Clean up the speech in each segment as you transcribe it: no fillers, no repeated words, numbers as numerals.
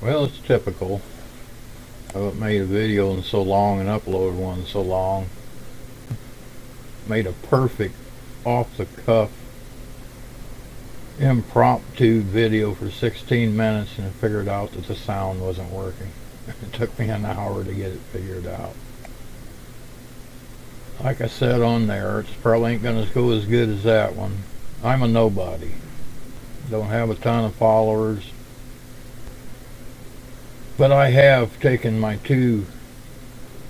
Well, it's typical. I haven't made a video in so long and uploaded one in so long. Made a perfect off the cuff impromptu video for 16 minutes and figured out that the sound wasn't working. It took me an hour to get it figured out. Like I said on there, it's probably ain't gonna go as good as that one. I'm a nobody. Don't have a ton of followers. But I have taken my two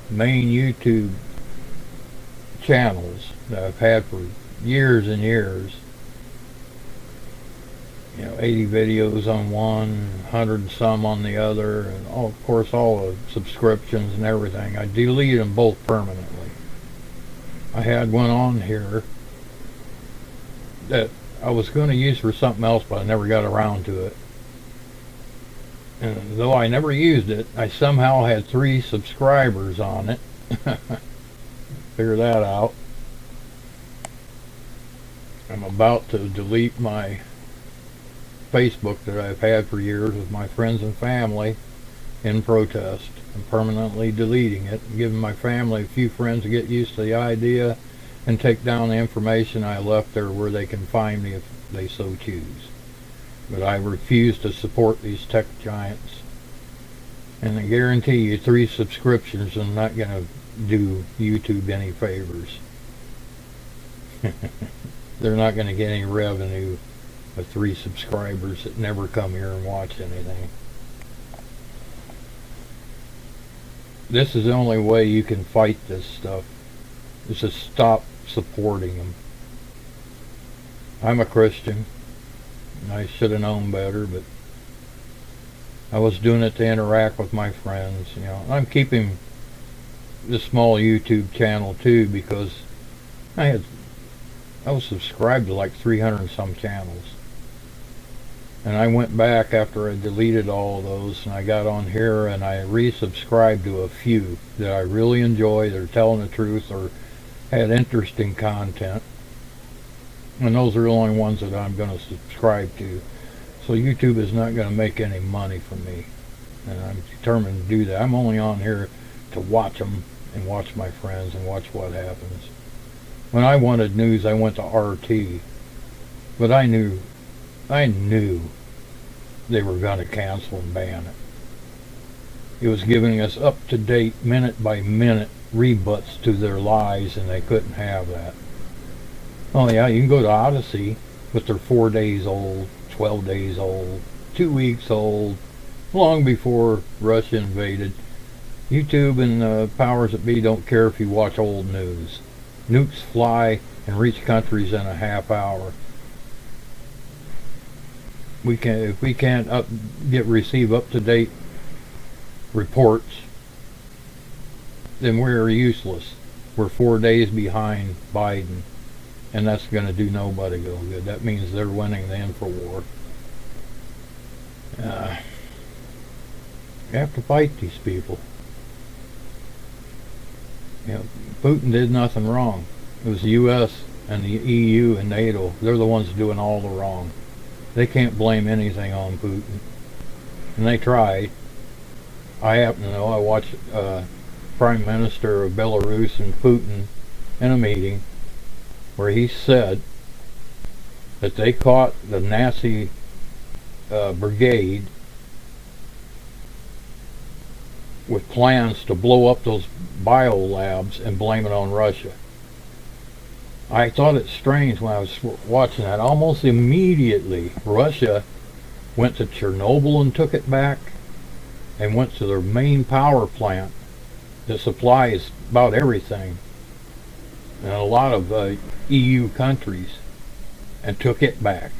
main YouTube channels that I've had for years and years. 80 videos on one, 100 and some on the other, and of course all the subscriptions and everything. I deleted them both permanently. I had one on here that I was going to use for something else, but I never got around to it. And though I never used it, I somehow had 3 subscribers on it. Figure that out. I'm about to delete my Facebook that I've had for years with my friends and family in protest. I'm permanently deleting it and giving my family a few friends to get used to the idea and take down the information I left there where they can find me if they so choose. But I refuse to support these tech giants. And I guarantee you 3 subscriptions are not going to do YouTube any favors. They're not going to get any revenue with 3 subscribers that never come here and watch anything. This is the only way you can fight this stuff, is to stop supporting them. I'm a Christian. I should have known better, but I was doing it to interact with my friends. I'm keeping this small YouTube channel too because I was subscribed to like 300 and some channels. And I went back after I deleted all of those and I got on here and I resubscribed to a few that I really enjoy, that are telling the truth or had interesting content. And those are the only ones that I'm going to subscribe to. So YouTube is not going to make any money from me. And I'm determined to do that. I'm only on here to watch them and watch my friends and watch what happens. When I wanted news, I went to RT. But I knew they were going to cancel and ban it. It was giving us up-to-date, minute-by-minute rebuts to their lies, and they couldn't have that. Oh yeah, you can go to Odyssey, but they're 4 days old, 12 days old, 2 weeks old, long before Russia invaded. YouTube and the powers that be don't care if you watch old news. Nukes fly and reach countries in a half hour. If we can't receive up-to-date reports, then we're useless. We're 4 days behind Biden, and that's going to do nobody no good. That means they're winning the InfoWar. You have to fight these people. Putin did nothing wrong. It was the U.S. and the EU and NATO. They're the ones doing all the wrong. They can't blame anything on Putin. And they tried. I happen to know, I watched Prime Minister of Belarus and Putin in a meeting where he said that they caught the Nazi brigade with plans to blow up those biolabs and blame it on Russia. I thought it strange when I was watching that. Almost immediately, Russia went to Chernobyl and took it back, and went to their main power plant that supplies about everything in a lot of EU countries, and took it back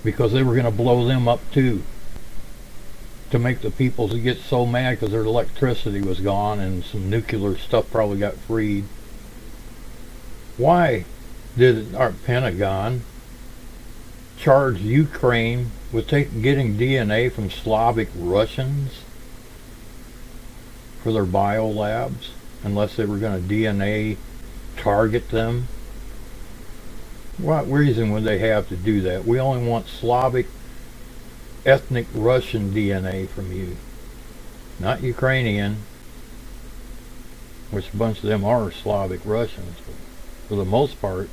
because they were going to blow them up too, to make the people get so mad because their electricity was gone and some nuclear stuff probably got freed. Why did our Pentagon charge Ukraine with getting DNA from Slavic Russians for their biolabs, unless they were going to DNA target them? What reason would they have to do that? We only want Slavic ethnic Russian DNA from you, not Ukrainian, which a bunch of them are Slavic Russians, but for the most part,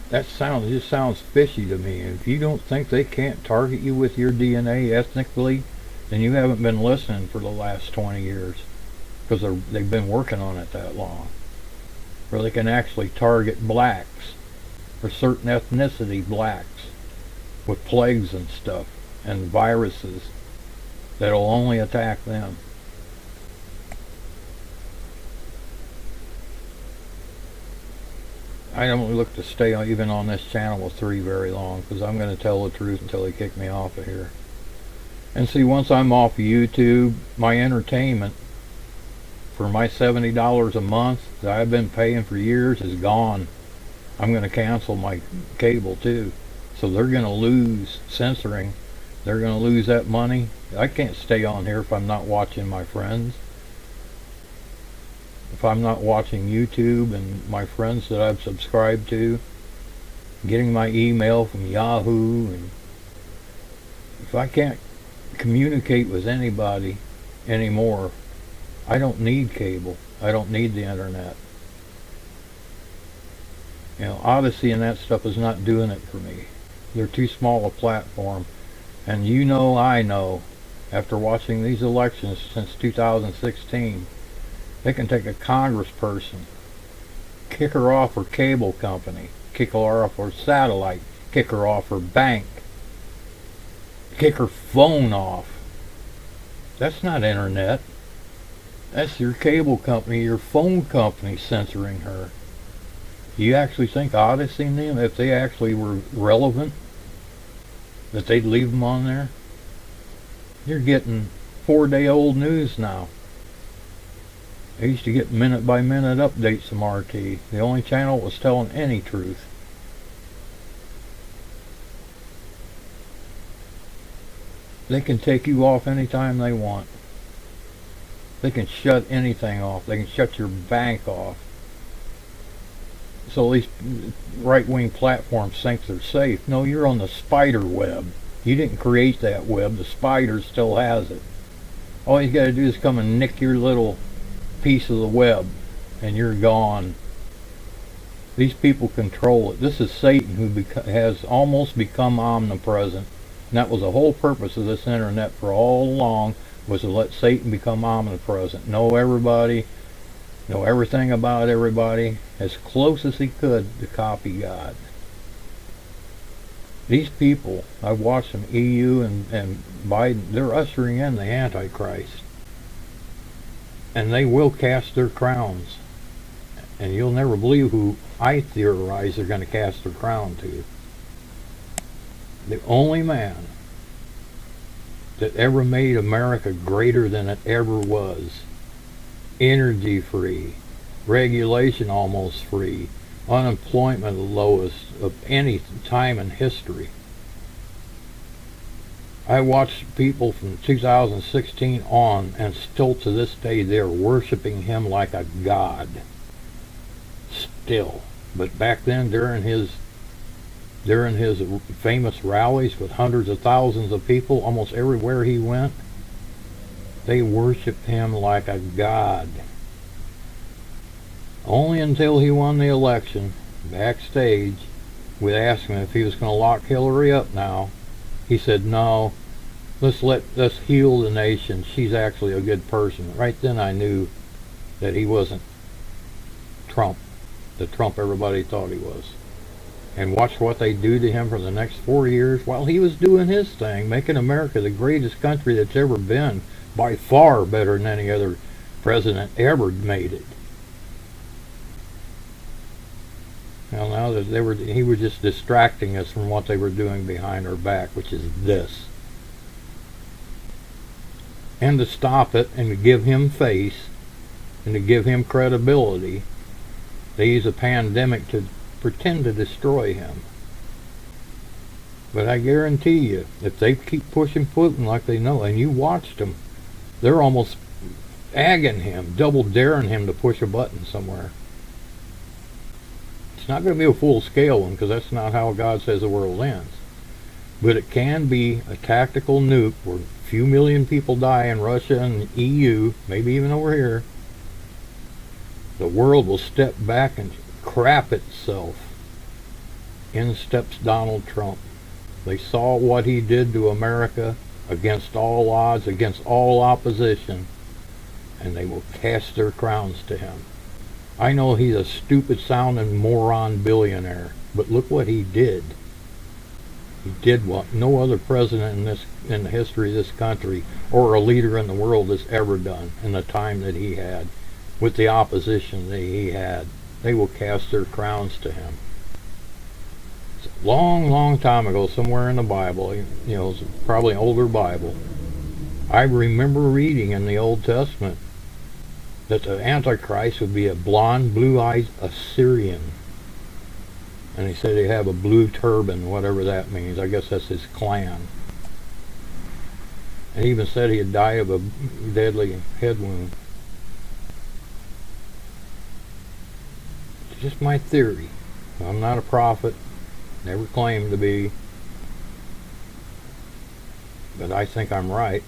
that just sounds fishy to me. And if you don't think they can't target you with your DNA ethnically, then you haven't been listening for the last 20 years, because they've been working on it that long. Where they can actually target blacks, or certain ethnicity blacks, with plagues and stuff, and viruses that'll only attack them. I don't look to stay even on this channel with 3 very long, because I'm going to tell the truth until they kick me off of here. And see, once I'm off of YouTube, my entertainment for my $70 a month that I've been paying for years is gone. I'm going to cancel my cable too. So they're going to lose censoring. They're going to lose that money. I can't stay on here if I'm not watching my friends. If I'm not watching YouTube and my friends that I've subscribed to, getting my email from Yahoo, and if I can't communicate with anybody anymore, I don't need cable. I don't need the internet. You know, Odyssey and that stuff is not doing it for me. They're too small a platform. And you know, I know, after watching these elections since 2016, they can take a congressperson, kick her off her cable company, kick her off her satellite, kick her off her bank, kick her phone off. That's not internet. That's your cable company, your phone company censoring her. You actually think Odyssey and them, if they actually were relevant, that they'd leave them on there? You're getting 4-day-old news now. I used to get minute-by-minute updates from RT. The only channel that was telling any truth. They can take you off anytime they want. They can shut anything off. They can shut your bank off. So these right-wing platforms think they're safe. No, you're on the spider web. You didn't create that web. The spider still has it. All you got to do is come and nick your little piece of the web, and you're gone. These people control it. This is Satan, who has almost become omnipresent. And that was the whole purpose of this internet for all along, was to let Satan become omnipresent. Know everybody, know everything about everybody, as close as he could to copy God. These people, I've watched them, EU and Biden, they're ushering in the Antichrist. And they will cast their crowns. And you'll never believe who I theorize they're going to cast their crown to. The only man that ever made America greater than it ever was. Energy free, regulation almost free, unemployment the lowest of any time in history. I watched people from 2016 on, and still to this day they're worshiping him like a god. Still. But back then, during his famous rallies with hundreds of thousands of people almost everywhere he went, they worshiped him like a god. Only until he won the election, backstage, we asked him if he was going to lock Hillary up now. He said, no, let's heal the nation. She's actually a good person. Right then I knew that he wasn't Trump, the Trump everybody thought he was. And watch what they do to him for the next 4 years while he was doing his thing, making America the greatest country that's ever been, by far better than any other president ever made it. Well, now that he was just distracting us from what they were doing behind our back, which is this. And to stop it and to give him face and to give him credibility, they use a pandemic to pretend to destroy him. But I guarantee you, if they keep pushing Putin like they know, and you watched them, they're almost agging him, double daring him to push a button somewhere. It's not going to be a full-scale one, because that's not how God says the world ends. But it can be a tactical nuke where a few million people die in Russia and the EU, maybe even over here. The world will step back and crap itself. In steps Donald Trump. They saw what he did to America against all odds, against all opposition, and they will cast their crowns to him. I know he's a stupid sounding moron billionaire, but look what he did. He did what no other president in the history of this country or a leader in the world has ever done in the time that he had with the opposition that he had. They will cast their crowns to him. It's a long, long time ago, somewhere in the Bible, it's probably an older Bible. I remember reading in the Old Testament that the Antichrist would be a blonde, blue-eyed Assyrian. And he said he'd have a blue turban, whatever that means. I guess that's his clan. And he even said he had died of a deadly head wound. It's just my theory. I'm not a prophet. Never claimed to be. But I think I'm right.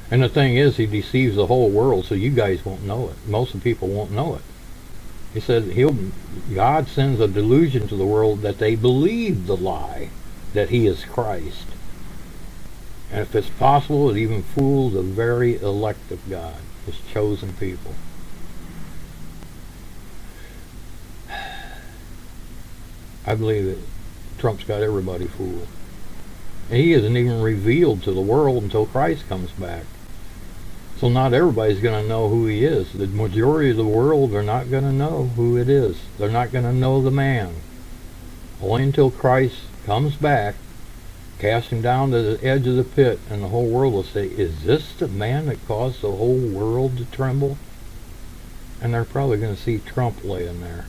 And the thing is, he deceives the whole world, so you guys won't know it. Most of the people won't know it. He said God sends a delusion to the world that they believe the lie that he is Christ. And if it's possible, it even fools the very elect of God, his chosen people. I believe that Trump's got everybody fooled. And he isn't even revealed to the world until Christ comes back. So not everybody's going to know who he is. The majority of the world are not going to know who it is. They're not going to know the man. Only until Christ comes back, cast him down to the edge of the pit, and the whole world will say, is this the man that caused the whole world to tremble? And they're probably going to see Trump laying there.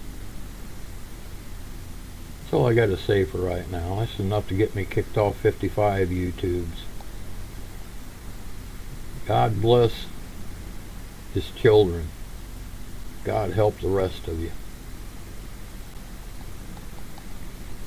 That's all I got to say for right now. That's enough to get me kicked off 55 YouTubes. God bless his children. God help the rest of you.